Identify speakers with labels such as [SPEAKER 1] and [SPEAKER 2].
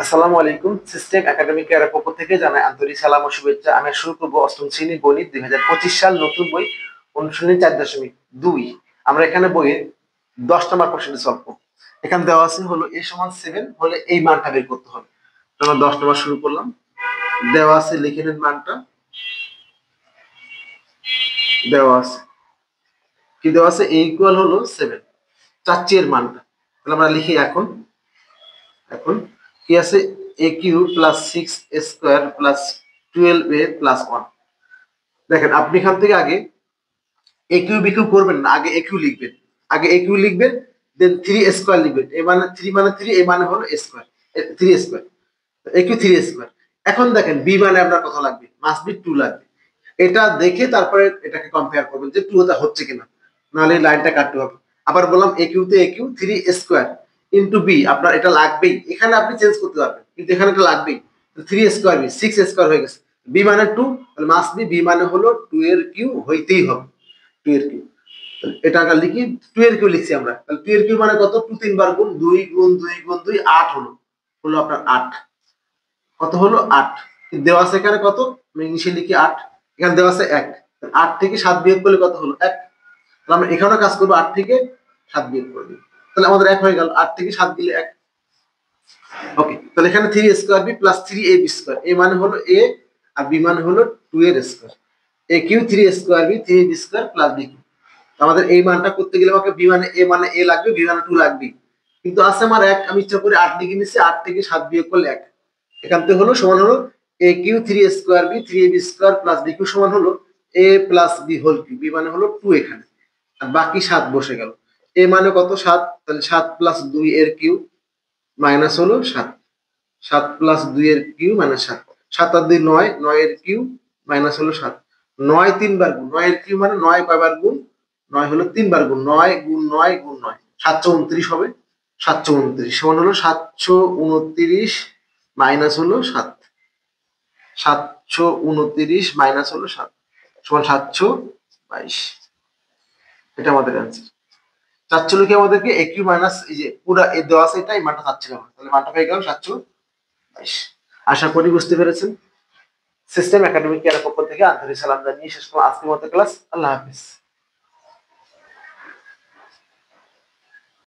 [SPEAKER 1] আসসালামু আলাইকুম। System academic এর পক্ষ থেকে জানাই আন্তরিক সালাম ও শুভেচ্ছা। আমি শুরু করবো অষ্টম শ্রেণী গণিত 2025 সাল নতুন বই অনুশীলনী 4.2। আমরা এখানে বইয়ের 10 নম্বর কোশ্চেন সলভ করবো। এখানে দেওয়া আছে হলো a সমান 7 হলে এই মানটা বের করতে হবে। আমরা 10 নম্বর শুরু করলাম। দেওয়া আছে, লিখে নিন মানটা। দেওয়া আছে কি দেওয়া আছে, a ইকুয়াল হলো 7, চাচ্ছি এর মানটা। তাহলে আমরা লিখি এখন। এখন কি আছে, a cube plus 6 square plus 12a+1। দেখেন, আপনি এখান থেকে আগে এ কিউ বি কিউ করবেন না, আগে এ কিউ লিখবেন। আগে এ কিউ লিখবেন, দেন 3 স্কোয়ার লিখবেন। এ মানে 3 মানে 3, এ মানে হলো square, 3 square, a cube 3 square. এখন দেখেন বি মানে আপনার কত লাগবে, মাস্ট বি 2 লাগবে। এটা দেখে তারপরে এটাকে কম্পেয়ার করবেন যে 2 হচ্ছে কিনা, নাহলে লাইনটা কাটতে হবে। আবার বললাম এ কিউ তে এ কিউ 3 স্কোয়ার ইন্টু বি, আপনার এটা লাগবেই। এখানে আপনি চেঞ্জ করতে পারবেন, কিন্তু এখানে এটা লাগবেই। 3 স্কোয়ার বি 6 স্কোয়ার হয়ে গেছে, বি মানে 2, তাহলে মাস্ট বি বি মানে হলো 2 এর কিউ হইতেই হবে, 2 এর কিউ। এটা আগে লিখি, 2 এর কিউ লিখছি আমরা। তাহলে 2 এর কিউ মানে কত, 2 3 বার গুণ 2 গুণ 2 গুণ 2 8 হলো, হলো আপনার 8। কত হলো 8। দেওয়া আছে এখানে কত, আমি ইংলিশে লিখি 8, এখানে দেওয়া আছে 1। 8 থেকে 7 বিয়োগ করলে কত হলো, 1। তাহলে আমরা এখানেও কাজ করবো, 8 থেকে 7 বিয়োগ করে দিই, তাহলে আমাদের 1 হয়ে গেল। 8 থেকে 7 দিলে 1। ওকে, তাহলে এখানে 3 square b plus 3ab square, a মানে হলো এ আর বি মানে হলো 2 এর square. A cube 3 square b 3ab square plus b cube. আমাদের এই মানটা করতে গেলে আমাকে বি মানে এ লাগবে, বি মানে 2 লাগবে। কিন্তু আছে আমার 1, আমি ইচ্ছা করে 8 লিখে নিচ্ছি। 8 থেকে 7 বিয়োগ করলে 1। এখান থেকে হলো সমান হলো a cube 3 square b 3ab square plus b cube সমান হলো a plus b whole cube, b মানে হলো 2 এখানে, আর বাকি 7 বসে গেল। এ মানে কত, 7, তাহলে 7 প্লাস 2 এর কিউ মাইনাস হলো 7, 7 প্লাস 2 এর কিউ মাইনাস 7, 7 আর 2 9, 9 এর কিউ মাইনাস হলো 7। 9 3 বার গুণ, 9 এর কিউ মানে 9 কয়বার গুণ, 9 হলো 3 বার গুণ, 9 গুণ 9 গুণ 9, 729 হবে। 729 সমান হলো 729 মাইনাস হলো 7, 729 মাইনাস হলো 7 সমান 722। এটা আমাদের অ্যান্সার। চাচ্ছিল কি আমাদেরকে এ কিউ মাইনাস, এই যে পুরা এ দেওয়া আছে, এটা এই মানটা চাচ্ছিলাম, তাহলে মানটা পেয়ে গেলাম 722। আশা করি বুঝতে পেরেছেন। সিস্টেম একাডেমিক কেয়ার পক্ষ থেকে আন্তরিক সালাম জানিয়ে শেষ করলাম আজকের মতো ক্লাস। আল্লাহ হাফিজ।